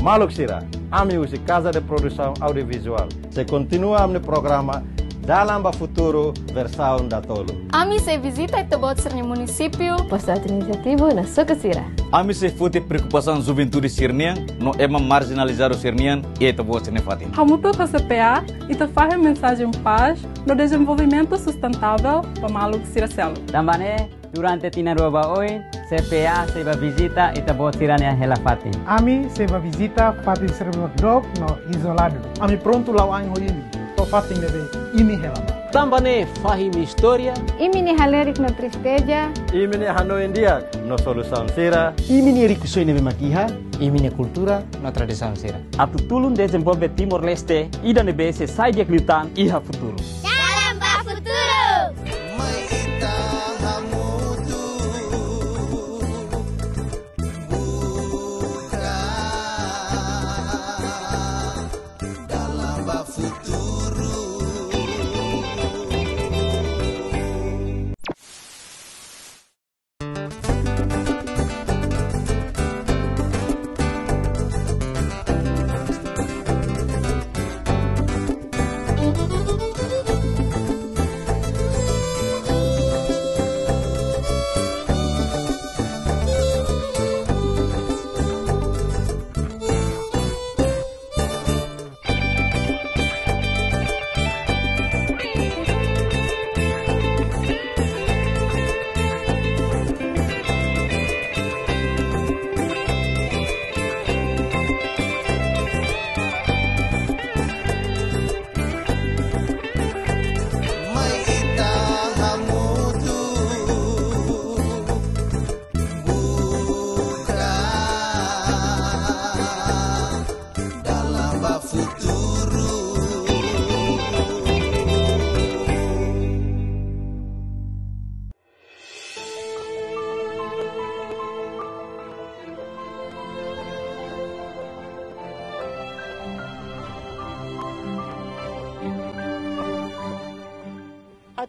Maluco Sira, ami usi Casa de Produção Audiovisual. Se continua no programa Dalam Futuro versão da Tolo. Ami se visita e tebot sernya município. Projeto iniciativo na Soka Sira. Ami se fute preocupação juventude sirnian, no ema marginalizar o sirnian e tebot sernya fatin. Hamuto com a CPA e te faz mensagem paz no desenvolvimento sustentável para Maluco Sira Celo. Também durante tina roba hoje, CPA se va visita e tebot sirania hela fatin. Ami se va visita fatin serba dog no isolado. Ami pronto lau ang hoyini. Fatin deve ini helama. Também fahim história. Imini halerik no tristeza. Imini hano India no solução Sira. Imini rikusoi neve makiha. Imini cultura na tradição Sira. Atu tulun desenvolve Timor-Leste e da nebese sai de clitan iha futuro. Dalam Futuro.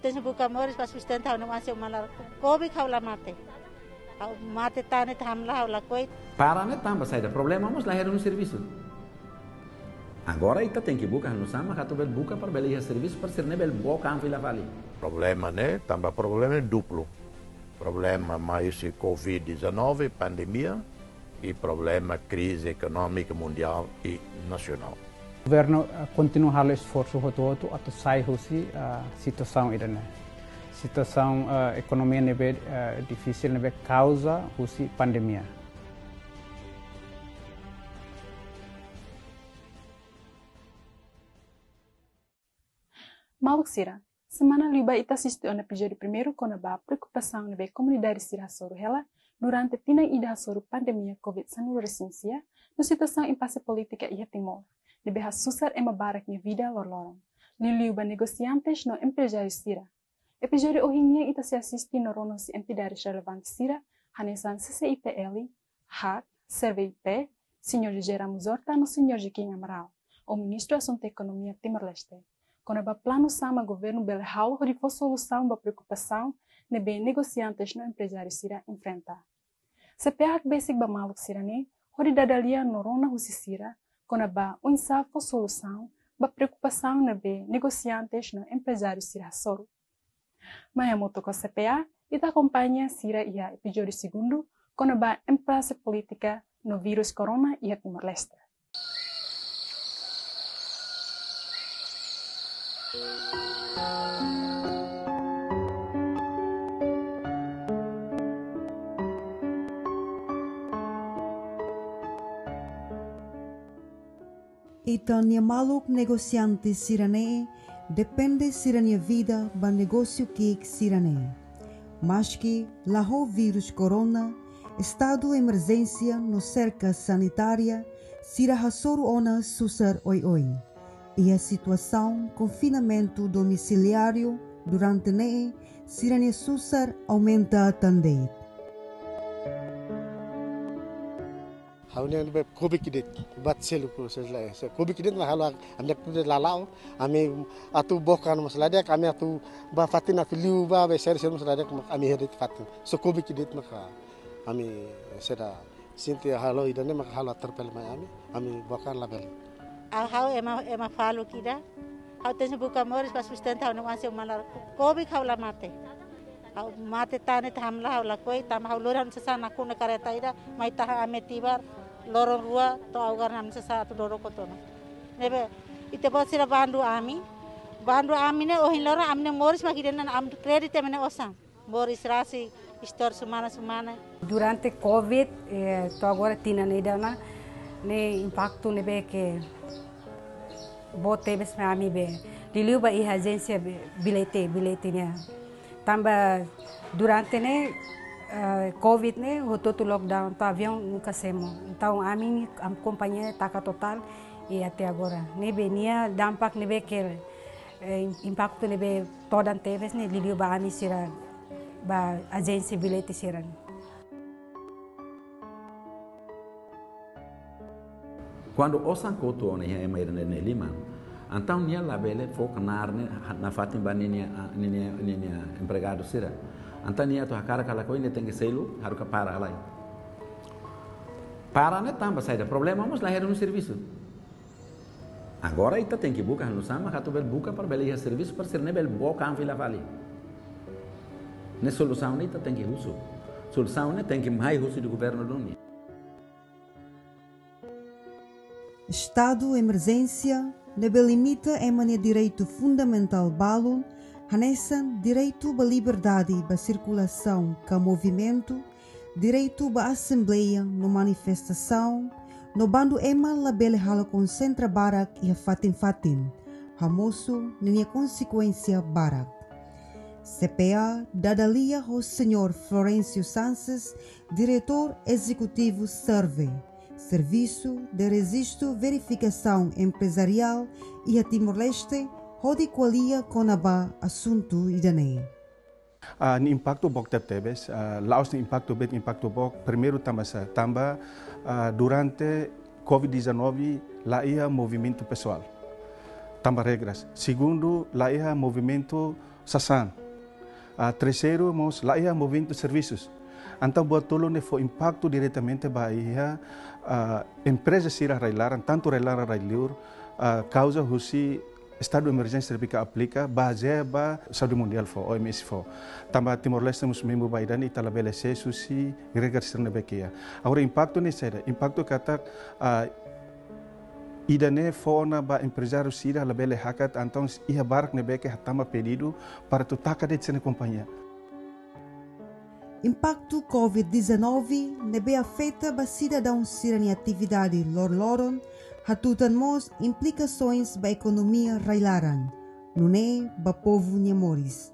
Tenho buka moris pas sustentar no masih malar kobi kaula mate. Mate tane tamla la coit. Para né tamba saída problema vamos lá no serviço. Agora ita tem que buscar no sama que tu bel buka para belir serviço para ser nebel boca am fila vale. Problema né tamba problema duplo. Problema mais Covid-19 pandemia e problema crise econômica mundial e nacional. O governo continua a esforço roto até sair da situação irana. Situação economia nebe difícil nebe causa da pandemia. Maluco Sira, semana liba ita assisti ao episódio primeiro com a preocupação nebe comunidade Sira Soro ela durante tina ida sobre pandemia Covid-19 recensia no situação impasse política e Timor. Nebe susar ema barak nya vida lorlorong. Liliuba negociantes no empresário Sira. Episódio ohinha ita se assisti no rono si entidades relevantes Sira, hanesan CCIPL, HAC, CVIP, Sr. José Ramos Horta no Sr. Joaquim Amaral, o Ministro Assunto Economia Timor-Leste. Quando a plano sama governo belehau de for solução ba preocupação nebe negociantes no empresário Sira enfrenta. CPA basic ba Maluco Sira ne, hori dadalia no rona husi Sira, quando ba unsa for solução ba preocupação nebe negociantes no empresário Sira Soro. Mas moto com CPA ita acompanha Sira ia episódio segundo quando ba empresa política no vírus corona ia Timor-Leste. Itania Maluco negociante Sirane depende Sirania vida ba negócio que Sirane. Mas que o vírus corona, estado de emergência no cerca sanitária, Sira Hasoro ona susar oi. E a situação confinamento domiciliário durante ne Sirania susar aumenta também. Haunya be kobi kidet bat selu ko selai se kobi kidet na halu ande pude lalau ami atu bokan masaladek ami atu ba fatin atu liu ba be ser masaladek ami hedet fatin so kobi kidet maka ami seda sinti halo idane mak halo terpel mai ami bukan label. Hau ema falo kida. Hau tense buka moris pas sustenta hau nasi malar kobi hau la mate. Hau mate tane hamla hau la koi tam hau loran sesana kuna kareta ida mai taha ametibar lorong rua to augar nam sesa tu doro kotono. Nebe ite bot sira bandu ami ne ohin lora amne moris makidenan am kredit emene osang. Moris rasi história semana. Durante Covid, tô agora tina neidana, ne impacto nebe que bote bes me ami be. Diliu ba i agência bilhete nya. Tamba durante ne Covid ne hototo lockdown, to avião nunca semo. Então ami am companhia taca total e até agora. Nebe nia dampak nebe que impacto nebe toda teves ne diliu ba ami sira ba agência bilhete siran. Quando o sankoto ne é mais ne lima, então nia labele foca na fatin ba nia empregado sira. Então nia to hakara kala ko ne tem que selo haruka para lá. Para ne tamba saída problema vamos lá era no serviço. Agora ita tem que buscar no sama hatu bel buka para belia serviço para ser ne bel boca an vila vale. Ne solução nem tem que uso. Solução nem tem que mais uso do governo do União. Estado emergência nebe limita emane direito fundamental balon, hanesan direito ba liberdade ba circulação ka movimento, direito ba assembleia no manifestação, no bando ema labele hala concentra barak e fatin, hamoso nenia consequência barak. CPA dadalia ao Sr. Florencio Sanches, diretor executivo Serve, Serviço de Registro Verificação Empresarial e a Timor-Leste, onde qualia conaba assunto idane. No impacto bok tebes, laos no impacto bok, primeiro tamba durante COVID-19 lá ia movimento pessoal, tamba regras. Segundo, lá ia movimento sasan. Terceiro, lá ia movimento serviços. Então, buat tolo ne foi impacto diretamente bahia empresa sira railaran, tanto railaran railur, causa husi estado de emergência que aplica base ba saúde mundial fo OMS fo. Tamba Timor-Leste mus member baidan itala belese susi gregar sirne bekia. Agora impacto ne sera, impacto kata idane fona ba empresário sira labele hakat então ia barak ne beke hatama pedido para tu takade tsene companhia. Impacto COVID-19 nebe afeta ba cidadãos sira ni atividade lor-loron, hatutan mos implicações ba economia railaran, nune ba povo nhamoris.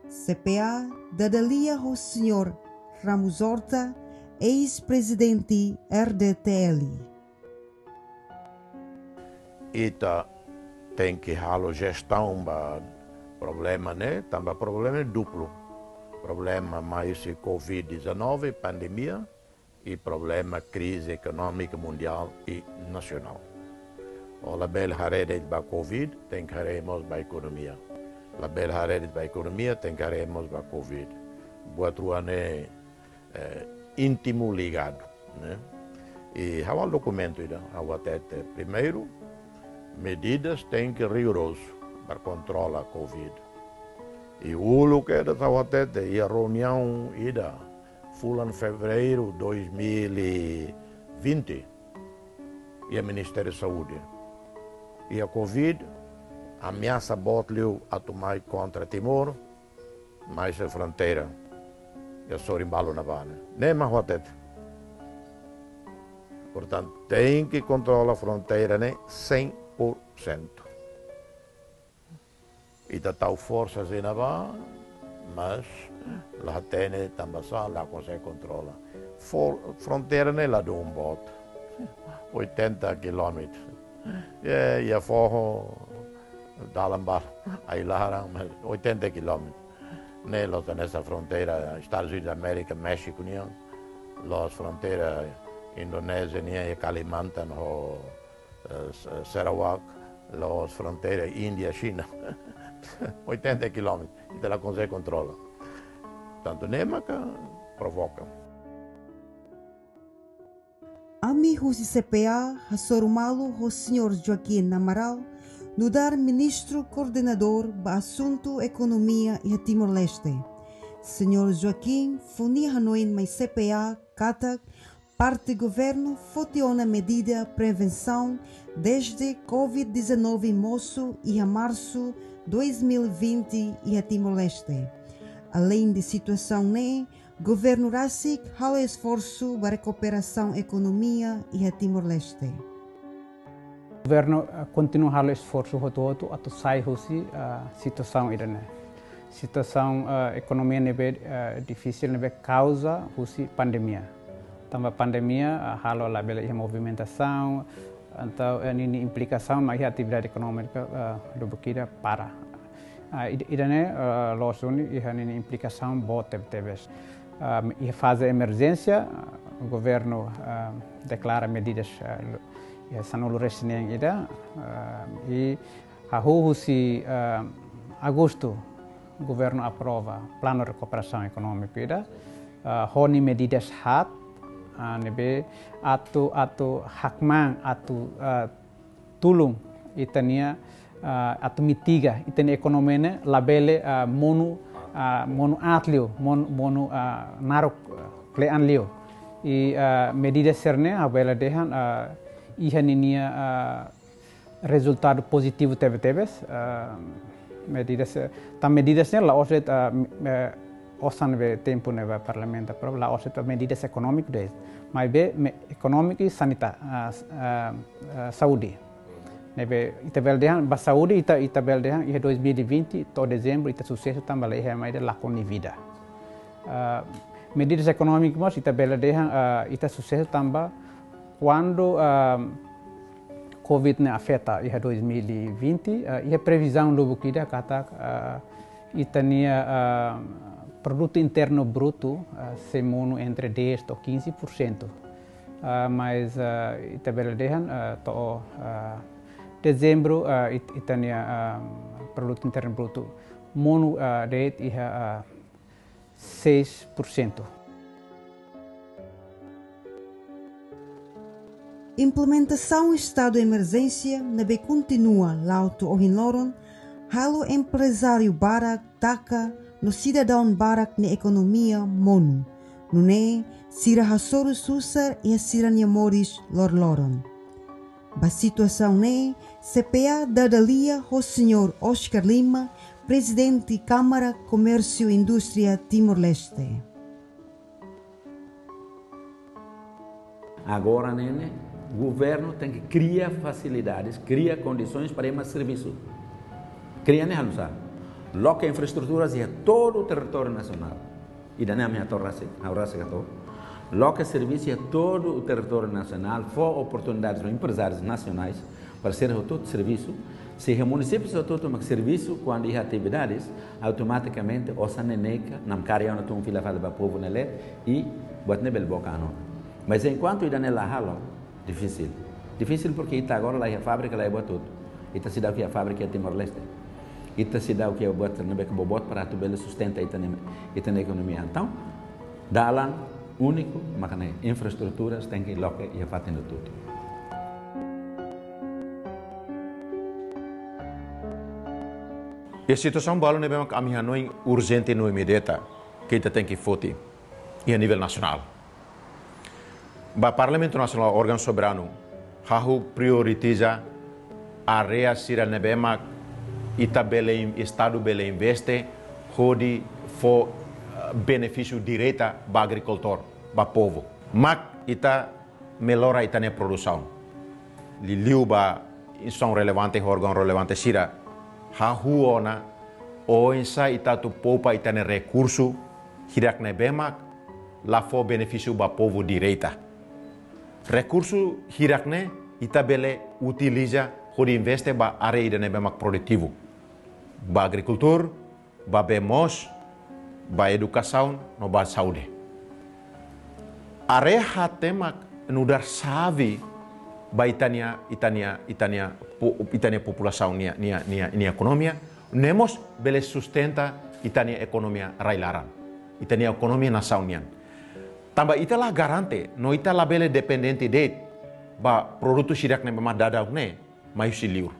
CPA dadalia ao Sr. Ramos Horta, ex-presidente RDTL. Ita tem que halo gestão ba problema né, também problema duplo. Problema mais Covid-19, pandemia, e problema crise econômica mundial e nacional. O label harede ba Covid, tem que haremos ba economia. Label harede ba economia, tem que haremos ba Covid. Boa truane íntimo ligado, né? E há um documento ainda, primeiro, medidas tem que rigoroso para controlar a Covid. E o que era e a reunião ida foi em fevereiro de 2020 e o Ministério da Saúde. E a Covid ameaça botleu a tomar contra Timor, mais a fronteira. E a Sorimbalo na Vana. Nem mais watete. Portanto, tem que controlar a fronteira, né? 100%. E da tal força assim na Vana, mas lá tem também lá consegue controlar. Fronteira nem lá de um bote, 80 quilômetros. E a forro da Lambar, aí lá 80 quilômetros. Nessa fronteira, Estados Unidos da América, México, as fronteiras Indonésia e Kalimantan, Sarawak, as fronteiras Índia, China. 80 quilômetros, e ela consegue controlar. Tanto nem que provoca. Husi CPA, Hassorumalo, o Sr. Joaquim Amaral, no dar ministro coordenador para assunto economia e Timor-Leste. Sr. Joaquim funi Hanoin mais CPA, Katak, parte governo fotiona medida prevenção desde Covid-19 moço e a março 2020 e a Timor-Leste. Além de situação governo Rasik há esforço para recuperação economia e a Timor-Leste. O governo continua a esforço todo até sair a situação irane. Situação economia nebe difícil nebe causa a pandemia. Também pandemia halo la bela movimentação, então ini implicação na atividade econômica do Burkina para. Irane losuni ini implicação boa tebes. Em fase de emergência, o governo declara medidas sanulu resinen ida e a agosto o governo aprova plano de recuperação econômica ida honi medidas hat nebe atu hakman atu tulung itania atu mitiga itania ekonomia labele mono atlio mono narok klean lio e medidas serne abela dehan ihaninia resultado positivo tebes medidasnya la oset osan ve tempo neva parlamento pro la oset medidas econômicas des mas be econômico e sanita saúde nebe itabel dehan ba saúde itabel dehan e 2020 to dezembro ita sucesso também é mais de la conivida medidas econômicas mas itabel dehan ita sucesso também quando Covid afeta em 2020 e a previsão do Burkina kata itania produto interno bruto se mono entre 10 a 15%, mas itabel dehan to dezembro itania produto interno bruto mono rate e 6%. Implementação estado de emergência nebe continua lauto ohinloron halo empresário barak taka no cidadão barak na economia mono nune sira hasoro susar e sirania moris lorloron. Ba situação CPA dadalia o senhor Oscar Lima, presidente Câmara Comércio e Indústria Timor-Leste. Agora, o governo tem que criar facilidades, criar condições para mais serviço. Criar loca infraestruturas e todo o território nacional. E daí a minha loca serviço e todo o território nacional, for oportunidades para empresários nacionais para ser todo serviço. Se o município só todo serviço quando há atividades, automaticamente o saneneca nam carya na tum fila fala para povo nele e bot nebel bocano. Mas enquanto ainda nela halo difícil porque ita agora lá a fábrica lá é boa tudo. Ita cidade que a fábrica é Timor-Leste. Ita cidade que é boa nebe que bobot para tu bela sustenta ita na economia. Então, dalan único, mas infraestruturas tem que loca e fazendo tudo. E a situação balo nebe a minha não urgente no imediata que ita tem que fote e a nível nacional. O Parlamento Nacional, órgão soberano, prioriza a área sira nebema Estado bele investe hodi for benefício direto para agricultor, para povo. Mas ita melhora ita ne produção. Liu ba são relevante órgão relevante sira ona o insa ita tu poupa ita ne recurso hirak nebema la for benefício para povo direita. Recurso hirakne itabele utiliza hori investe ba área ida nebemak produtivo. Ba agricultor, ba bemos, ba educação, no ba saúde. Área hatemak nudar savi ba itania população nia economia, nemos bele sustenta itania economia railaran. Itania economia nação nian. Tambah italah garante, no italah bele dependente de ba produto sirak ne memang dada ne mai siliur.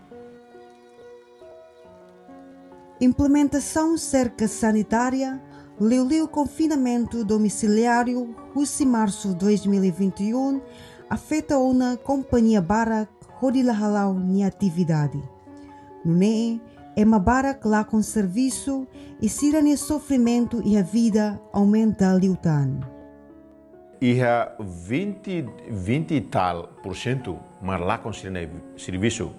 Implementação cerca sanitária, o confinamento domiciliário, em março de 2021, afeta uma companhia barak hodilahalau ni atividade. Nune é uma barak lá com serviço e sirane sofrimento e a vida aumenta liutan. Ia 20 e tal % mas lá com serviço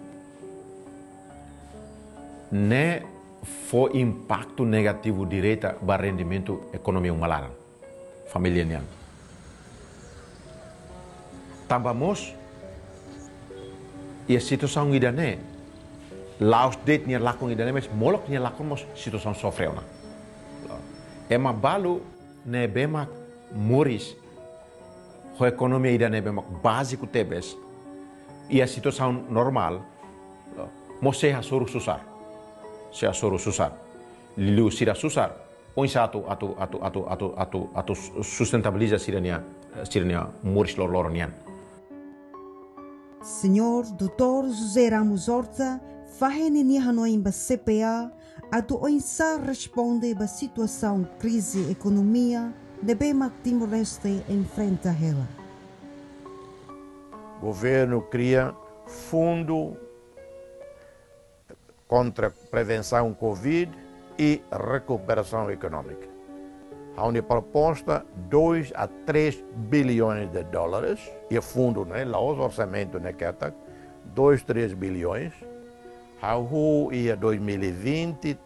ne foi impacto negativo direto para rendimento econômico malaran família nian. Tambamos e a situação idane laos det nia lakon idane mas molok nia lakon mos situação sofreuna. É uma balo ne bema moris a economia idane bema básico tebes e a situação normal mose ha soru susar. Se a soru susar, liu sira susar, on satu atu sustentabiliza sirania moris lornian. Senhor Dr. José Ramos Horta, fahene ni hanoimba CPA, atu oinsa responde ba situação crise economia, debe mak Timor-Leste enfrenta ela. Governo cria fundo contra prevenção Covid e recuperação econômica. Há uma proposta 2 a 3 bilhões de dólares e o fundo, né, lá o orçamento, né, que é 2, 3 bilhões. Há o ia 2020,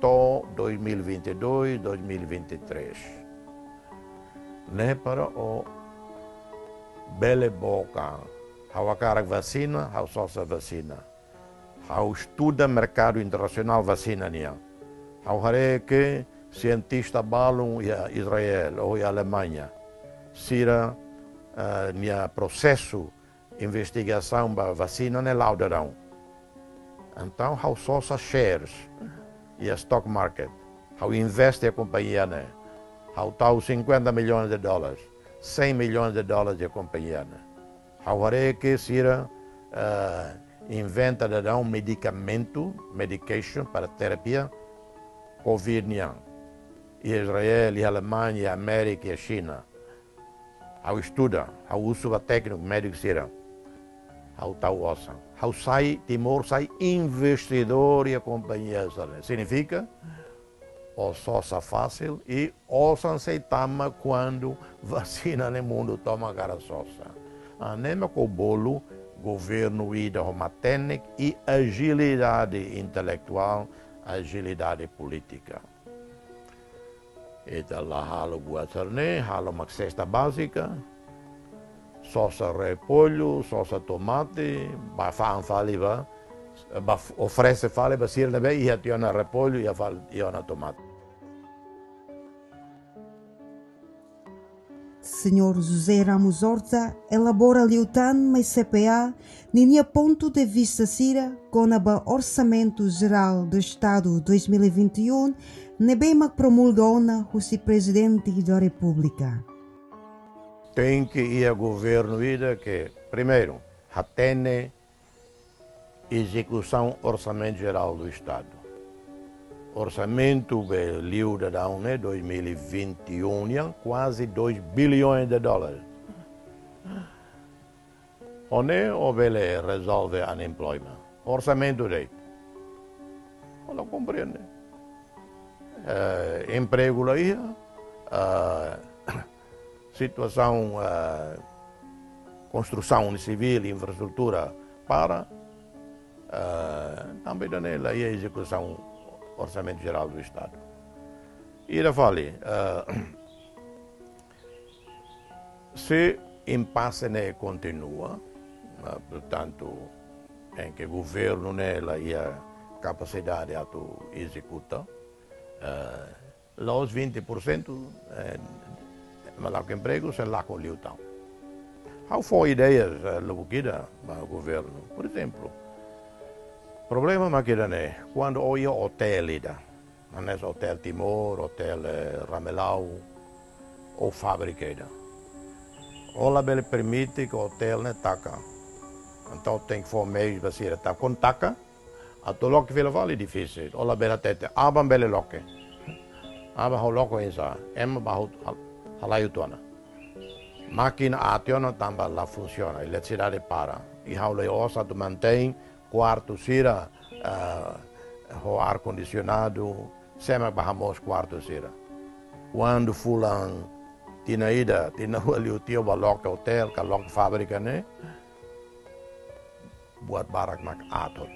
2022, 2023. Né, para o bele boca, há a cara vacina, há só essa vacina. Há estuda mercado internacional vacina nia. Há que cientista balum ia Israel ou ia Alemanha. Sira nia processo investigação ba vacina ne laudarão. Então há só shares e a stock market. Há investe a companhia né. Há tal 50 milhões de dólares, 100 milhões de dólares de companhia né. Há que sira inventa de dar medication para terapia Covid-19. Israel, a Alemanha, a América e a China. Ao estuda, ao uso técnico médico será. Ao tal ossa. Ao sai, Timor sai investidor e a companhia. Significa, o sossa fácil e ouçam se tama quando vacina no mundo toma cara sossa. Anema com o bolo, governo ida uma técnica e agilidade intelectual, agilidade política. Eta lá halo buat serne, halo uma cesta básica, sosa repolho, sosa tomate, bafan faliva, oferece faliva sirne bem e ationa repolho e ationa tomate. Senhor José Ramos Horta elabora liutan mais CPA ninha ponto de vista sira com o Orçamento Geral do Estado 2021 nebema promulgona o Presidente da República. Tem que ir ao governo ida que, primeiro, atende execução Orçamento Geral do Estado. Orçamento liu da 2021 quase 2 bilhões de dólares. Onde o bele resolve unemployment? Orçamento dele. Não compreende. Emprego lá, situação, construção civil, infraestrutura para também a execução Orçamento Geral do Estado. E ele fala, se impasse ne continua, portanto, em que o governo nela e a capacidade de executar, os 20% de emprego se lá com liutão. Há foi ideias lobuquida para o governo, por exemplo. O problema é quando olha hotel, não é hotel Timor, hotel Ramelau ou fábrica. Ela permite que o hotel ne taca Então tem que for meio basir tá contacta ato loque vela vale difícil ola bela tete aban bele loque aba ho loco isa em bahut halayu tona máquina ationa tamba la funciona eletricidade para e haule osa tu mantém quarto sira o ar condicionado sempre bahamos quarto sira quando fulan tina ida tina ali o tio baloca hotel kalok fábrica né buat barak mak atot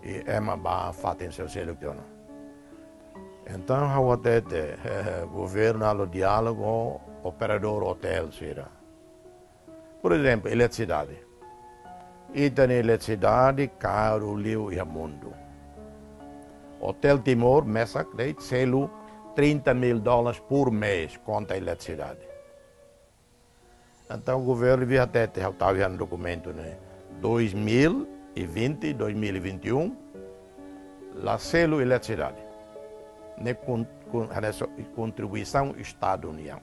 e ema ba fatin seu seleciona então how tete governo alo diálogo operador hotel sira por exemplo eletricidade e tem eletricidade caro liu e mundo Hotel Timor Messac deit selo $30.000 por mês contra a eletricidade. Então o governo via até estava no documento, né? 2020, 2021, lá selo eletricidade, né? Com contribuição Estado-União.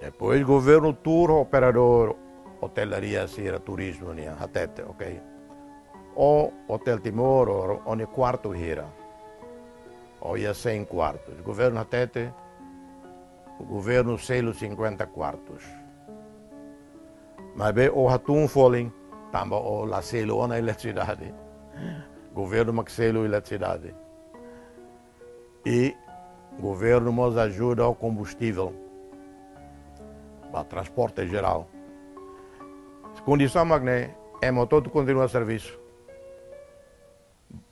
Depois o governo tour, operador, hotelaria, sira, turismo, União, até, ok? O Hotel Timor, onde quarto hira. Ou ia 100 quartos. O governo até, o governo selo 50 quartos. Mas bem, o Hatun Foling, também o la selo na eletricidade. O governo mas selo eletricidade. E o governo nos ajuda ao combustível para transporte geral. Condição magné é motor continua serviço.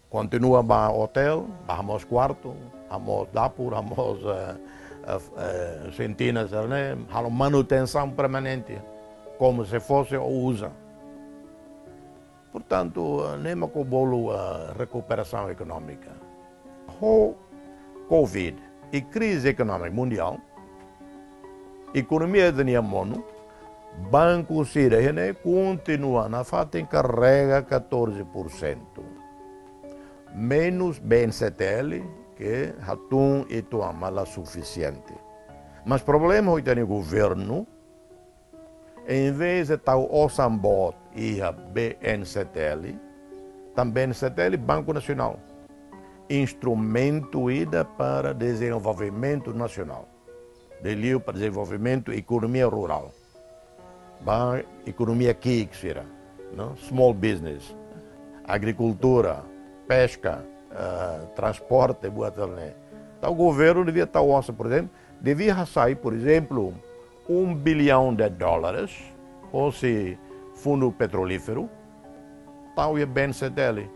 Continua para hotel, vamos quarto, vamos dapur, vamos centenas, né? Manutenção permanente, como se fosse ou usa. Portanto, nem com o bolo recuperação econômica. O Covid e crise econômica mundial, economia de mono, Banco Sirene continua na fata em carrega 14%. Menos BNCTL, que Hatun e Tuama lá suficiente. Mas o problema é que o governo, em vez de tal Osambot e a BNCTL, também BNCTL Banco Nacional, instrumento ida para desenvolvimento nacional, delio para desenvolvimento economia rural, economia KIC, small business, agricultura, pesca, transporte, então o governo devia estar, por exemplo, devia sair, por exemplo, $1 bilhão, ou se fundo petrolífero, tal e bem se dele.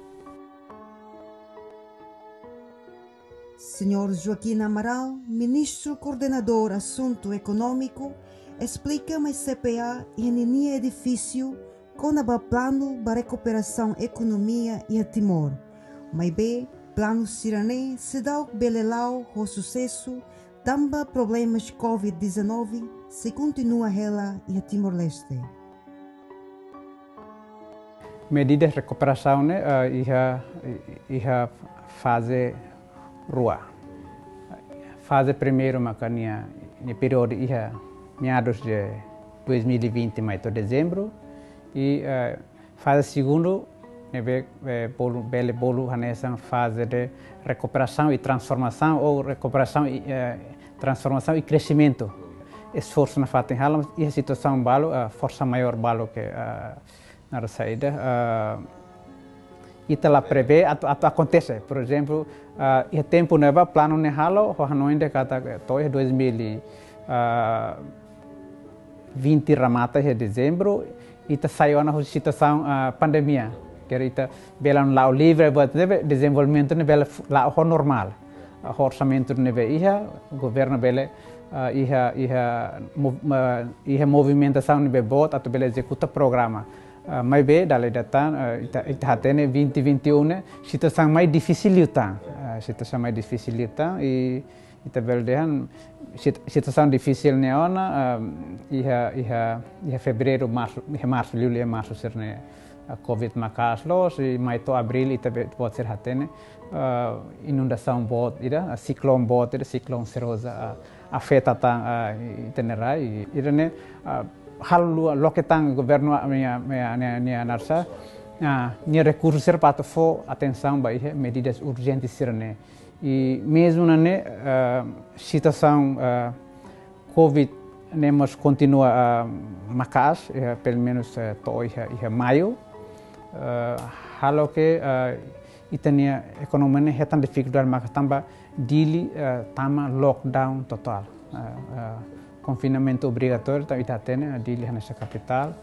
Senhor Joaquim Amaral, ministro coordenador assunto econômico, explica mais CPA e nini edifício com o plano para recuperação economia e a Timor. Mas bem, plano Sirane se dá o belelau o sucesso, também problemas Covid-19 se continua ela e a Timor-Leste. Medidas de recuperação, né, ia fase rua. Fase primeiro, macania, no período ia meados de 2020, mais de dezembro, e fase segundo, bele bolo nessa fase de recuperação e transformação ou recuperação e transformação e crescimento. Esforço na fata em Halam e a situação balo, a força maior balo que na saída. Ita lá prevê, acontece, por exemplo, e tempo neva plano ne halo, o Hanoi de kata toy 2020 ramata de dezembro, ita saiu na situação pandemia, que ita bela lá livre buat desenvolvimento ne bela lá normal, orçamento ne be iha, governo bela iha movimentação ne be bot atau bela executa programa. Mas bem, dalam datang, kita hatene 2021 situação mais difícil utang, situação mais difícil utang, e kita beldehan situação difícil neona, iha fevereiro, março, julho, março serne Covid makas los, e mai to abril ita buat ser hatene inundação bot, ida ciclone bot, ida ciclone serosa afeta tang itenerai, ida ne hal lo que tang governo minha narsa nia recursos para fo atenção ba medidas urgentes sirane e mesmo na situação Covid nemos continua macas pelo menos to maio halo que itania economia hetan dificuldade mas tamba dili tama lockdown total confinamento obrigatório tá itatene dili nessa capital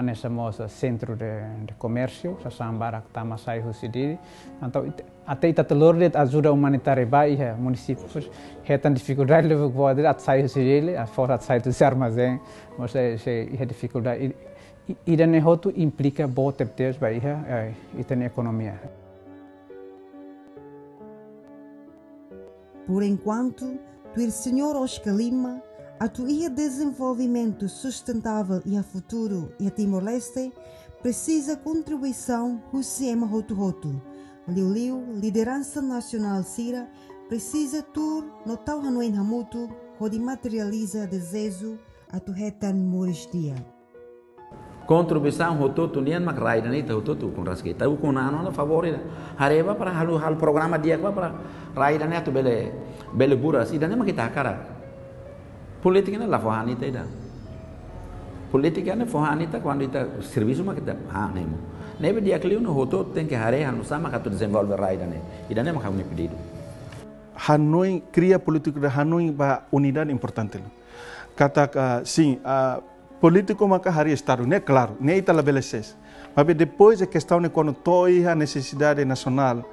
nessa moça centro de comércio sambara tama sai husidiri então até itatelor de ajuda humanitária vai municípios hetan dificuldade levo pode at sai husidiri a fora sai do armazém mas se dificuldade idane hotu implica bote teptes vai itane economia. Por enquanto, o Sr. Oscar Lima, a tua desenvolvimento sustentável e a futuro e a Timor-Leste precisa contribuição do sistema Hotu. Liu, liderança nacional Sira, precisa tur no tal Hanoi Hamutu, onde materializa desejo a tu retan Moris dia. Contribuição Hotu nian mak raida ni Hotu com rasqueta o com nano favorita hareba para hal programa dia para raida ni atu bele buras idane mak kita cara politika ni la fohanita ida politika ni fohanita quando ita serviço mak kita nemo nebe dia kliu no Hotu tem que hare hanu sama katu desenvolver raida ni idane mak kami pedido Hanoi cria político de Hanoi ba unidade importante kata sim político maka hari Estado, né? Claro, nem está estabelecido. Mas depois a questão é quando toda a necessidade nacional,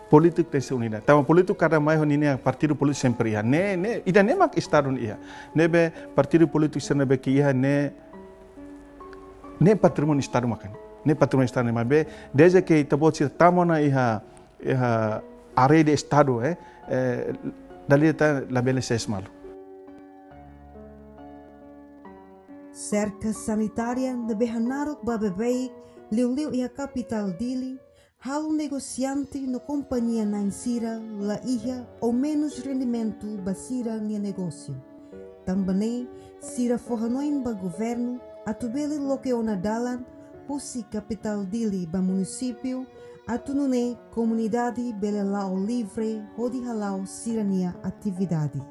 político tem que ser unidade. Então, político cada mais unidade, partido político sempre ia. Né? E nem mais Estado ia. Nebe partido político sempre que ia nem patrimônio Estado makan. Nem patrimônio Estado mas desde que está bom se estamos na área de Estado, dali está estabelecido malo. Cerca sanitária de Behanarok Babebei, Liu e a capital dele, halo negociante no companhia na insira la ia ou menos rendimento basira nia negócio. Também sira forranoin ba governo atubele lokeona dalan, husi capital dele ba município, atunune comunidade bele lao livre, hodi halau sirania atividade.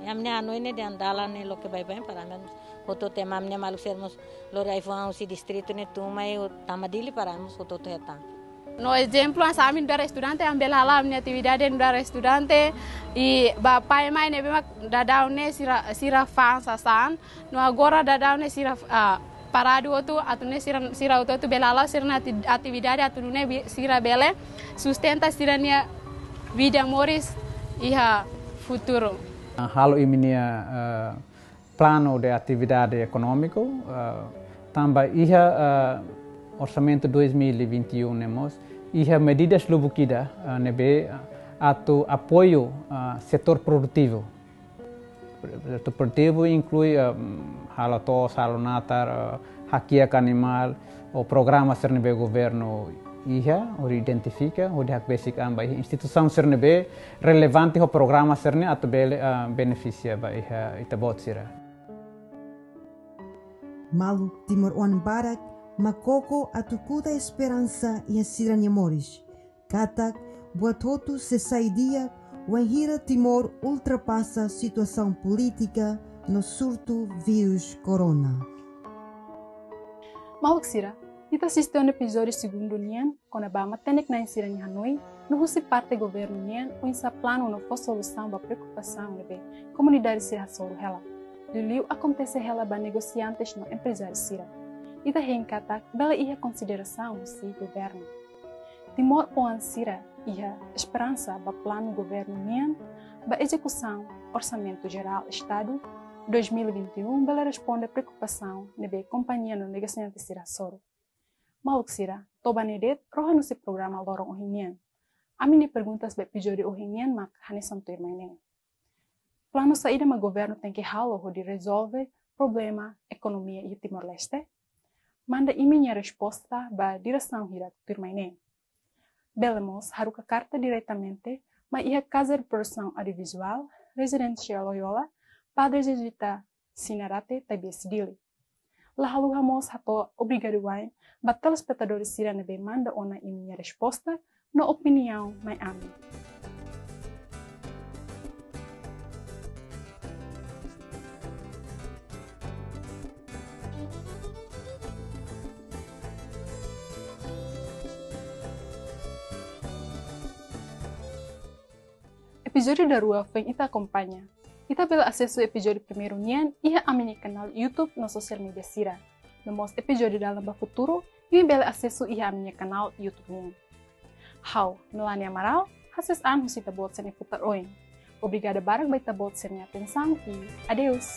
Amne anoine de andala ne lo que vai bem para menos outro tema amne malu sermos lorai vão se distrito ne tuma e tamadili para nos outro teta. No exemplo amin para estudante ambel hala amne atividade para estudante e bapai mai ne bema dadau ne sira fan sasan no agora dadau ne sira parado outro atune sira outro belala sira atividade atune sira bele sustenta sirania vida moris iha futuro. Halo iminia plano de atividade econômico, também orçamento 2021 nemos, medidas lubukida nebe atu apoio setor produtivo. Setor produtivo inclui halo tos, halo natar, hak animal, o programa sernebe governo ou identifica ou hak basic amba instituição sernebe relevante o programa serne atu bele beneficia ba itabot sira. Malu Timor-One Barak, makoko atukuda esperança e a sirania moris. Katak, buat hotu se saidia, wanhira Timor ultrapassa a situação política no surto vírus corona. Malu sira, kita assistiu um episódio segundo nian, quando a Bama tenek na sirania Hanoi, no husi parte governo nian, o insa plano no for solução ba preocupação nebe comunidade sira soro hela. Liu acontece ela ba negociantes no empresário Sira. Ita reencata bela ia consideração si governo. Timor poan Sira ia esperança ba plano governo nian ba execução orçamento geral Estado 2021 bela responde preocupação nebe companhia no negociante Sira Soro. Maluk Sira, toba nedet roha no se programa lorong ohinian. Amini perguntas be episódio ohinian mak hanesan tuir maineng. Plano saída do governo tem que halo de resolver problema economia e Timor-Leste. Manda minha resposta ba direção hira turmaine. Belemos haruka carta diretamente, mas ia casa de produção audiovisual, residencial Loyola, Padre Jesuita Sinarate Tabias Dili. lalu hamos hato obrigado wain, bat telespectadores Sirane be manda ona minha resposta no opinião mai ami. Episódio da rua vem ita acompanha. Ita bela acesso ao episódio primeiro nian ia a minha canal YouTube no social media Sira. No mos episódio dalam futuro, ia bela acesso ia a minha canal YouTube nian. How, Melania Amaral, hasis an husita bot seni putar oin. Obrigada barang baita bot seni atenção e adeus.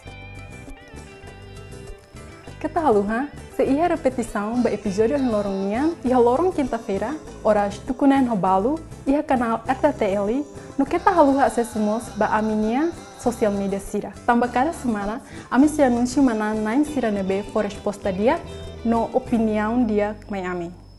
Ketahaluha, se ia repetição ba episódio lorong nian, ia lorong quinta-feira, horas tukunan hobalu, ia canal RTTL, no ketahaluha acessamos ba aminia social media Sira. Tambah cada semana, ami se anuncio mana nain Sira nebe for resposta dia, no opinião dia mai ami.